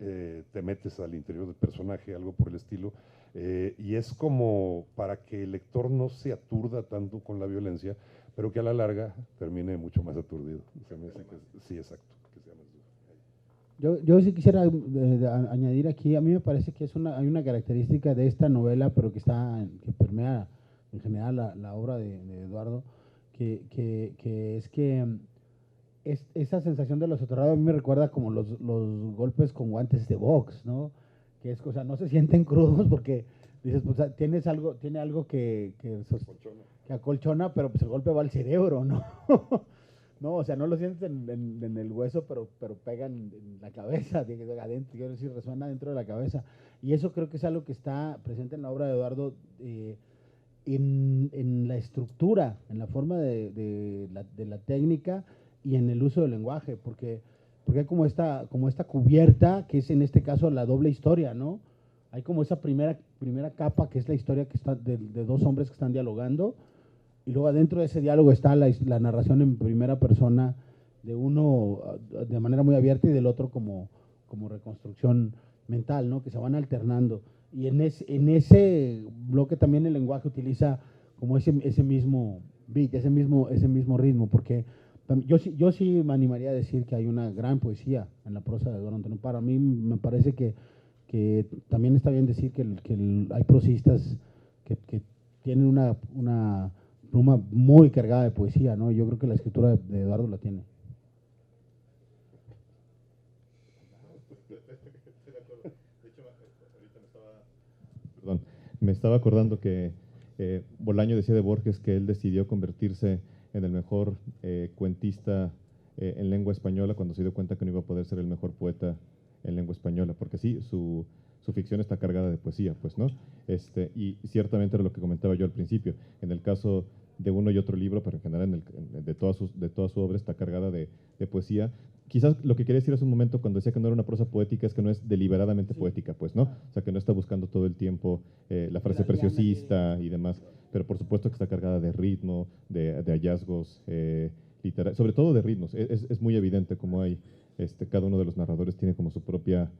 te metes al interior del personaje, algo por el estilo, y es como para que el lector no se aturda tanto con la violencia, pero que a la larga termine mucho más aturdido. O sea, me dice que, sí, exacto, que sea más duro. Yo sí quisiera añadir aquí, a mí me parece que hay una característica de esta novela, pero que permea en general la obra de Eduardo, que esa sensación de lo soterrado a mí me recuerda como los golpes con guantes de box, ¿no? Que es cosa, no se sienten crudos porque dices, pues tiene algo que acolchona, pero pues el golpe va al cerebro, ¿no? No, o sea, no lo sientes en el hueso, pero pega en la cabeza, adentro, quiero decir, resuena dentro de la cabeza. Y eso creo que es algo que está presente en la obra de Eduardo, en la estructura, en la forma de la técnica y en el uso del lenguaje, porque hay como esta cubierta, que es en este caso la doble historia, ¿no? Hay como esa primera capa, que es la historia que está de dos hombres que están dialogando, y luego adentro de ese diálogo está la narración en primera persona de uno de manera muy abierta y del otro como reconstrucción mental, ¿no? Que se van alternando. Y en ese bloque también el lenguaje utiliza como ese mismo beat, ese mismo ritmo, porque yo sí me animaría a decir que hay una gran poesía en la prosa de Eduardo Antonio. Para mí me parece que también está bien decir que hay prosistas que tienen una pluma muy cargada de poesía, ¿no? Yo creo que la escritura de Eduardo la tiene. Perdón, me estaba acordando que Bolaño decía de Borges que él decidió convertirse en el mejor cuentista en lengua española cuando se dio cuenta que no iba a poder ser el mejor poeta en lengua española, porque sí, su ficción está cargada de poesía, pues, ¿no? Y ciertamente era lo que comentaba yo al principio. En el caso de uno y otro libro, pero en general de toda su obra está cargada de poesía. Quizás lo que quería decir hace un momento cuando decía que no era una prosa poética es que no es deliberadamente poética, pues, ¿no? O sea, que no está buscando todo el tiempo la frase preciosista y demás, pero por supuesto que está cargada de ritmo, de hallazgos literarios, sobre todo de ritmos. Es muy evidente cómo hay, cada uno de los narradores tiene como su propia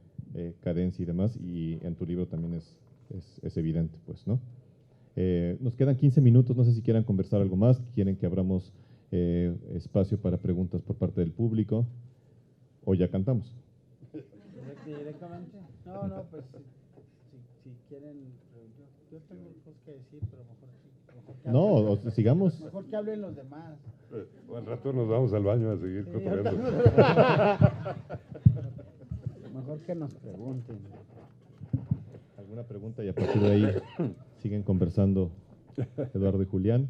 cadencia y demás, y en tu libro también es evidente, pues, ¿no? Nos quedan 15 minutos, no sé si quieran conversar algo más, quieren que abramos espacio para preguntas por parte del público, o ya cantamos. ¿Directamente? No, pues si quieren, yo tengo cosas que decir, pero mejor que Sigamos. Mejor que hablen los demás. Al rato nos vamos al baño a seguir cotorreando. Mejor que nos pregunten. ¿Alguna pregunta? Y a partir de ahí siguen conversando Eduardo y Julián.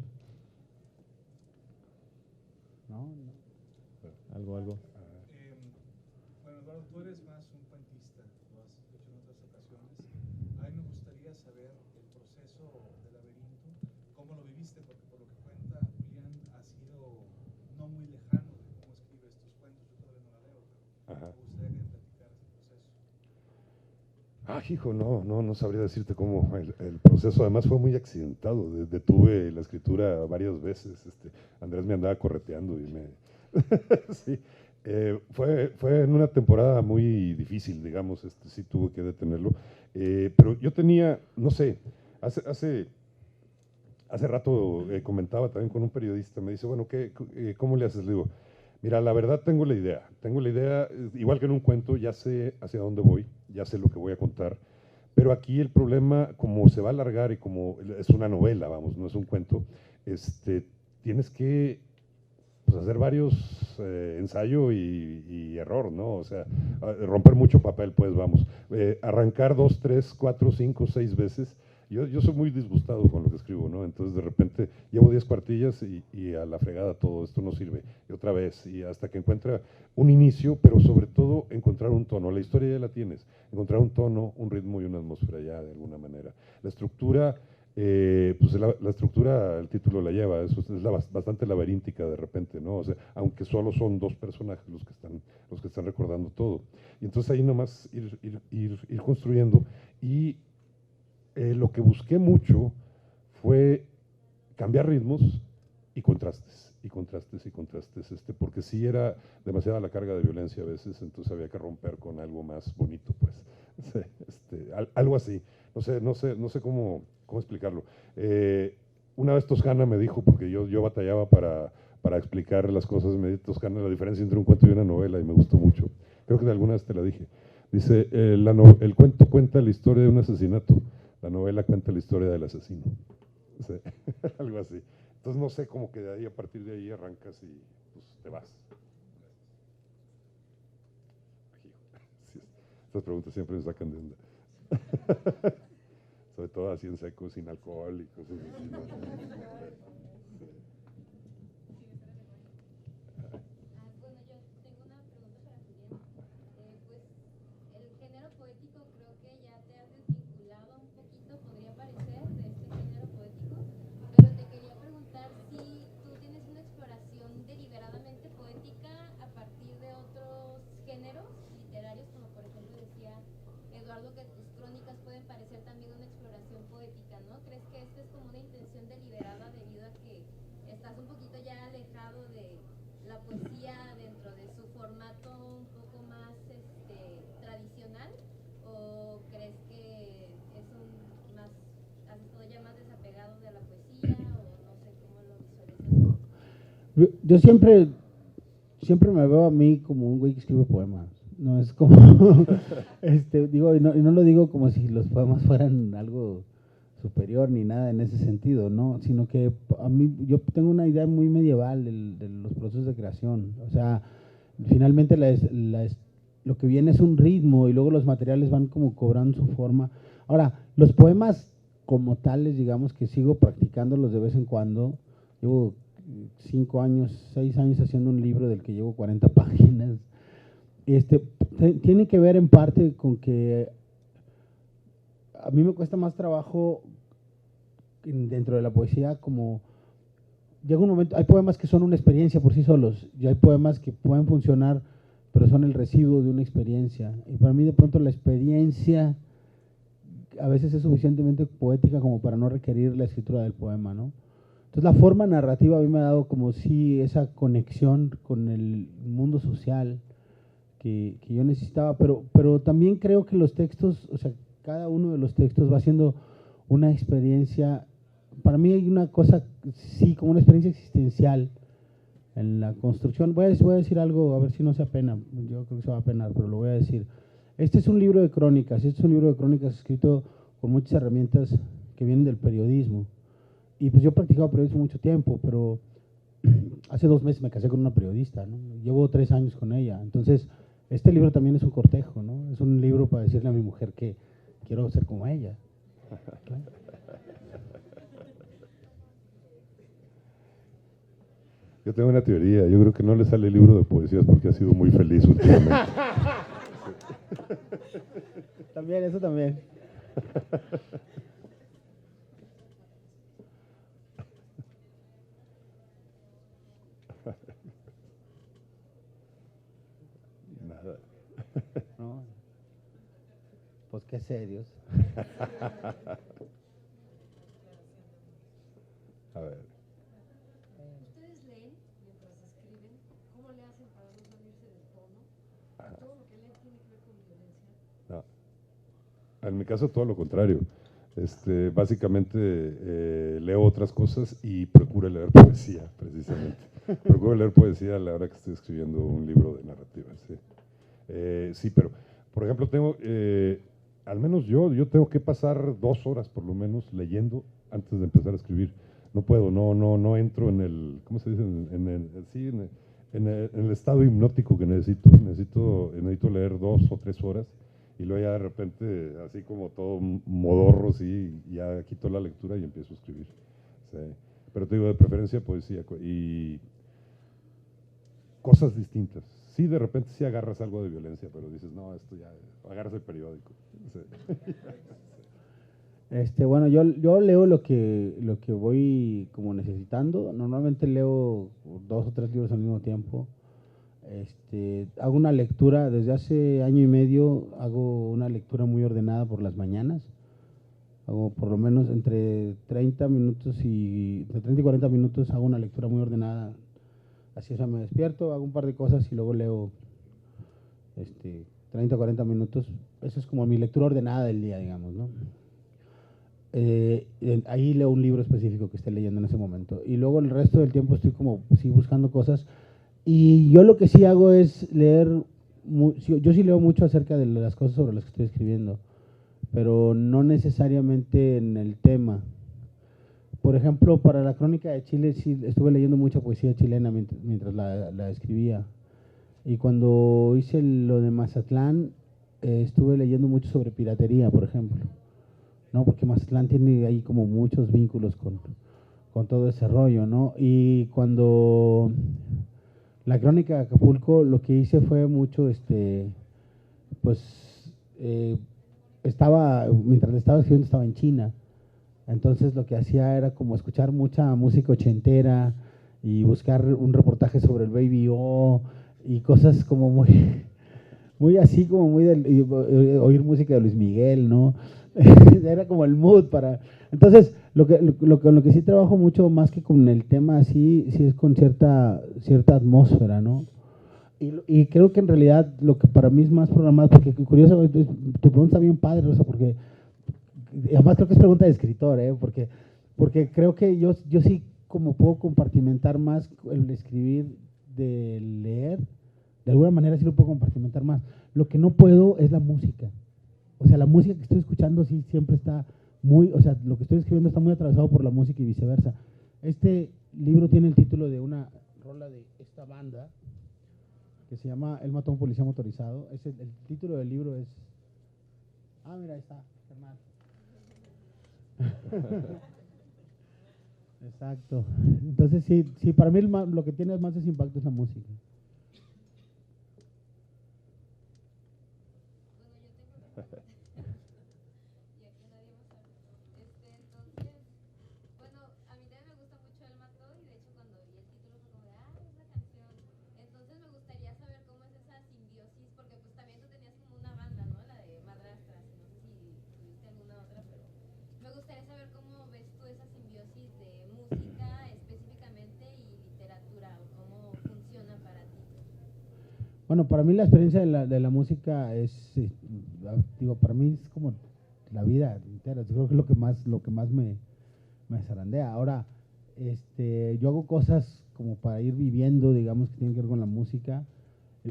No. ¿Algo? Bueno, Eduardo, tú eres más un cuentista, lo has hecho en otras ocasiones. A mí me gustaría saber el proceso del laberinto, cómo lo viviste, porque por lo que cuenta Julián ha sido no muy lejano de cómo escribe estos cuentos. Yo todavía no la leo, pero me gustaría que me platicaras el proceso. Hijo, no sabría decirte cómo el proceso. Además fue muy accidentado. Detuve la escritura varias veces. Andrés me andaba correteando y me... sí. Fue en una temporada muy difícil, digamos. Sí tuve que detenerlo. Pero yo tenía, no sé, hace rato comentaba también con un periodista. Me dice, bueno, ¿cómo le haces? Le digo, mira, la verdad tengo la idea, igual que en un cuento, ya sé hacia dónde voy, ya sé lo que voy a contar, pero aquí el problema, como se va a alargar y como es una novela, vamos, no es un cuento, tienes que pues, hacer varios ensayo y error, ¿no? O sea, romper mucho papel, pues vamos, arrancar 2, 3, 4, 5, 6 veces. Yo soy muy disgustado con lo que escribo, ¿no? Entonces de repente llevo 10 cuartillas y a la fregada todo, esto no sirve, y otra vez, y hasta que encuentra un inicio, pero sobre todo encontrar un tono. La historia ya la tienes, encontrar un tono, un ritmo y una atmósfera ya de alguna manera. La estructura, pues la estructura, el título la lleva, es bastante laberíntica de repente, ¿no? O sea, aunque solo son dos personajes los que están recordando todo. Y entonces ahí nomás ir construyendo y lo que busqué mucho fue cambiar ritmos y contrastes, porque sí era demasiada la carga de violencia a veces, entonces había que romper con algo más bonito, pues, algo así, no sé cómo explicarlo. Una vez Toscana me dijo, porque yo batallaba para explicar las cosas, me dijo Toscana la diferencia entre un cuento y una novela, y me gustó mucho, creo que de alguna vez te la dije. Dice, el cuento cuenta la historia de un asesinato, la novela cuenta la historia del asesino. Sí, algo así. Entonces no sé, cómo que de ahí, a partir de ahí arrancas y pues te vas. Sí, estas preguntas siempre me sacan de onda. sobre todo así en seco, sin alcohol y cosas así, ¿no? Bueno, yo tengo una pregunta para Julián. Pues el género poético creo que ya te has desvinculado un poquito, podría parecer, de este género poético, pero te quería preguntar si tú tienes una exploración deliberadamente poética a partir de otros géneros literarios, como por ejemplo decía Eduardo, que tus crónicas pueden parecer también una exploración poética, ¿no? ¿Crees que esta es como una intención deliberada debido a que estás un poquito ya alejado de la poesía dentro de su formato un poco más tradicional, o crees que es más, has estado ya más desapegado de la poesía, o no sé cómo lo visualizas? Yo siempre me veo a mí como un güey que escribe poemas. No es como, digo, y no lo digo como si los poemas fueran algo superior ni nada en ese sentido, ¿no? Sino que a mí, yo tengo una idea muy medieval de los procesos de creación. O sea, finalmente lo que viene es un ritmo y luego los materiales van como cobrando su forma. Ahora, los poemas como tales, digamos que sigo practicándolos de vez en cuando. Llevo 5 años, 6 años haciendo un libro del que llevo 40 páginas. Tiene que ver en parte con que a mí me cuesta más trabajo dentro de la poesía, como llega un momento, hay poemas que son una experiencia por sí solos, y hay poemas que pueden funcionar, pero son el residuo de una experiencia. Y para mí de pronto la experiencia a veces es suficientemente poética como para no requerir la escritura del poema, ¿no? Entonces la forma narrativa a mí me ha dado como si esa conexión con el mundo social que yo necesitaba, pero también creo que los textos, o sea, cada uno de los textos va siendo una experiencia. Para mí hay una cosa, sí, como una experiencia existencial en la construcción. Voy a decir algo, a ver si no se apena, yo creo que se va a apenar, pero lo voy a decir. Este es un libro de crónicas, escrito con muchas herramientas que vienen del periodismo. Y pues yo he practicado periodismo mucho tiempo, pero hace 2 meses me casé con una periodista, ¿no? Llevo 3 años con ella. Entonces, este libro también es un cortejo, ¿no? Es un libro para decirle a mi mujer que quiero ser como ella. Yo tengo una teoría, yo creo que no le sale el libro de poesías porque ha sido muy feliz últimamente. También, eso también. Nada. ¿No? Pues qué serios. A ver. ¿Ustedes leen mientras escriben? ¿Cómo le hacen para no salirse del tono? ¿Todo lo que leen tiene que ver con violencia? No. En mi caso todo lo contrario. Básicamente leo otras cosas y procuro leer poesía, precisamente. Procuro leer poesía a la hora que estoy escribiendo un libro de narrativa. Sí, sí, pero, por ejemplo, al menos yo tengo que pasar 2 horas por lo menos leyendo antes de empezar a escribir. No puedo, no entro en el, ¿cómo se dice? En el estado hipnótico que necesito. Necesito leer 2 o 3 horas y luego ya de repente, así como todo modorro, sí, ya quito la lectura y empiezo a escribir. Sí. Pero te digo, de preferencia poesía y cosas distintas. Sí, de repente sí agarras algo de violencia, pero dices, no, esto ya, agarras el periódico. Sí. Bueno, yo leo lo que voy como necesitando. Normalmente leo 2 o 3 libros al mismo tiempo. Hago una lectura, desde hace año y medio hago una lectura muy ordenada por las mañanas. Hago por lo menos entre 30 y 40 minutos hago una lectura muy ordenada. Así, o sea, me despierto, hago un par de cosas y luego leo 30 o 40 minutos. Eso es como mi lectura ordenada del día, digamos, ¿no? Ahí leo un libro específico que esté leyendo en ese momento. Y luego el resto del tiempo estoy como, sí, buscando cosas. Y yo lo que sí hago es leer, yo sí leo mucho acerca de las cosas sobre las que estoy escribiendo, pero no necesariamente en el tema. Por ejemplo, para la Crónica de Chile sí estuve leyendo mucha poesía chilena mientras la escribía. Y cuando hice lo de Mazatlán, estuve leyendo mucho sobre piratería, por ejemplo. ¿no? Porque Mazatlán tiene ahí como muchos vínculos con todo ese rollo, ¿no? Y cuando la crónica de Acapulco, lo que hice fue mucho, pues, mientras le estaba escribiendo estaba en China, entonces lo que hacía era como escuchar mucha música ochentera y buscar un reportaje sobre el Baby O y cosas como muy, muy así, como muy oír música de Luis Miguel, ¿no? Era como el mood para... Entonces, lo que sí trabajo mucho más que con el tema así, sí es con cierta atmósfera, ¿no? Y creo que en realidad lo que para mí es más programado, porque curioso, tu pregunta está bien padre, Rosa, porque además creo que es pregunta de escritor, porque creo que yo sí como puedo compartimentar más el escribir de leer, de alguna manera sí lo puedo compartimentar más. Lo que no puedo es la música. O sea, la música que estoy escuchando sí siempre está muy, o sea, lo que estoy escribiendo está muy atravesado por la música y viceversa. Este libro tiene el título de una rola de esta banda que se llama Él mató a un policía motorizado. El título del libro es... Ah, mira, ahí está, Fernando. Exacto. Entonces sí, para mí lo que tiene más impacto es la música. Bueno, para mí la experiencia de la música es, digo, para mí es como la vida entera. Yo creo que es lo que más me zarandea. Ahora, yo hago cosas como para ir viviendo, digamos, que tienen que ver con la música.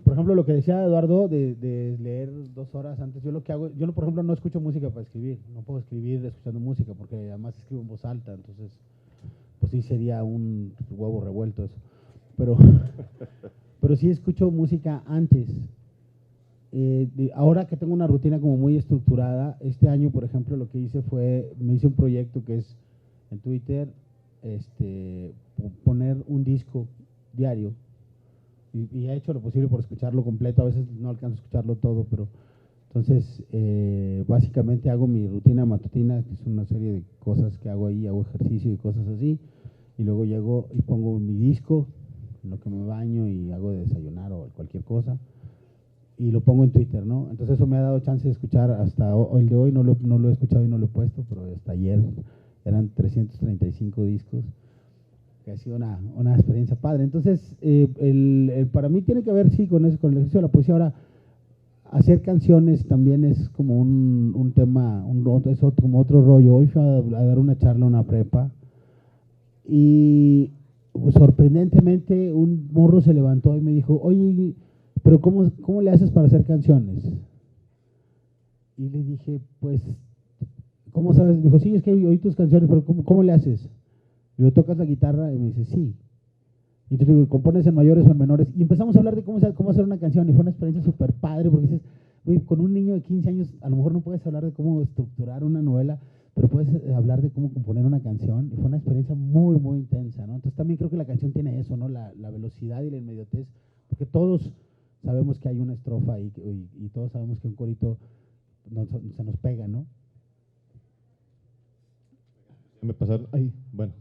Por ejemplo, lo que decía Eduardo de leer 2 horas antes, yo lo que hago, yo por ejemplo no escucho música para escribir, no puedo escribir escuchando música porque además escribo en voz alta, entonces pues sí sería un huevo revuelto eso. Pero sí escucho música antes. Ahora que tengo una rutina como muy estructurada, este año, por ejemplo, lo que hice fue, me hice un proyecto que es en Twitter, poner un disco diario. Y he hecho lo posible por escucharlo completo, a veces no alcanzo a escucharlo todo, pero entonces básicamente hago mi rutina matutina, que es una serie de cosas que hago ahí, hago ejercicio y cosas así, y luego llego y pongo mi disco, en lo que me baño y hago de desayunar o cualquier cosa, y lo pongo en Twitter, ¿no? Entonces eso me ha dado chance de escuchar hasta el de hoy, no lo he escuchado y no lo he puesto, pero hasta ayer eran 335 discos, que ha sido una experiencia padre. Entonces, para mí tiene que ver, sí, con eso, con el ejercicio de la poesía. Ahora, hacer canciones también es como un tema, como otro rollo. Hoy fui a dar una charla a una prepa y sorprendentemente un morro se levantó y me dijo, oye, pero ¿cómo le haces para hacer canciones? Y le dije, pues, ¿cómo sabes? Me dijo, sí, es que oí tus canciones, pero ¿cómo le haces? Y yo, ¿tocas la guitarra? Y me dice, sí. Y entonces digo, ¿compones en mayores o en menores? Y empezamos a hablar de cómo hacer una canción, y fue una experiencia súper padre, porque dices, oye, con un niño de 15 años, a lo mejor no puedes hablar de cómo estructurar una novela, pero puedes hablar de cómo componer una canción, y fue una experiencia muy, muy intensa, ¿no? Entonces también creo que la canción tiene eso, ¿no? La velocidad y la inmediatez, porque todos sabemos que hay una estrofa y todos sabemos que un corito se nos pega, ¿no? Me pasaron, ay, bueno.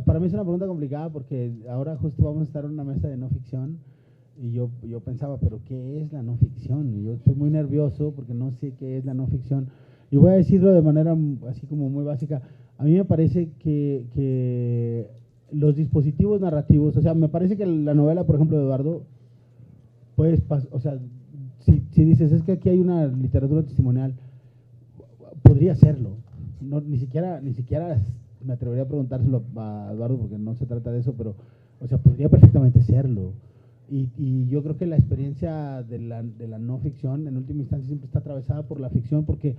Para mí es una pregunta complicada porque ahora justo vamos a estar en una mesa de no ficción y yo pensaba, pero ¿qué es la no ficción? Y yo estoy muy nervioso porque no sé qué es la no ficción. Y voy a decirlo de manera así como muy básica. A mí me parece que los dispositivos narrativos, o sea, me parece que la novela, por ejemplo, de Eduardo, pues, o sea, si dices, es que aquí hay una literatura testimonial, podría serlo. No, ni siquiera me atrevería a preguntárselo a Eduardo porque no se trata de eso, pero, o sea, podría perfectamente serlo. Y yo creo que la experiencia de la no ficción, en última instancia, siempre está atravesada por la ficción, porque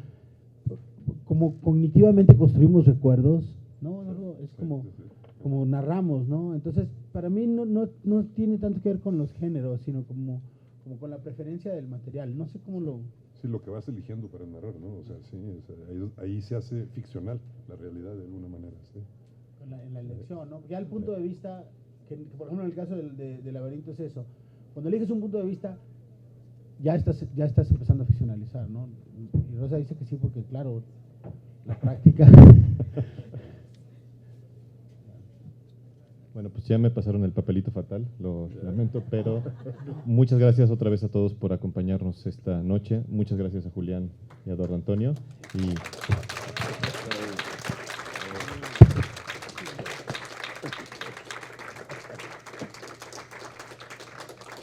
como cognitivamente construimos recuerdos, ¿no? Es como narramos, ¿no? Entonces, para mí no tiene tanto que ver con los géneros, sino como con la preferencia del material. No sé cómo lo... Sí, lo que vas eligiendo para narrar, ¿no? O sea, sí, o sea, ahí se hace ficcional la realidad de alguna manera, sí. En la elección, ¿no? Ya el punto de vista, que por ejemplo en el caso del laberinto es eso. Cuando eliges un punto de vista, ya estás empezando a ficcionalizar, ¿no? Y Rosa dice que sí, porque claro, la práctica... Bueno, pues ya me pasaron el papelito fatal, lo lamento, pero muchas gracias otra vez a todos por acompañarnos esta noche. Muchas gracias a Julián y a Eduardo Antonio. Y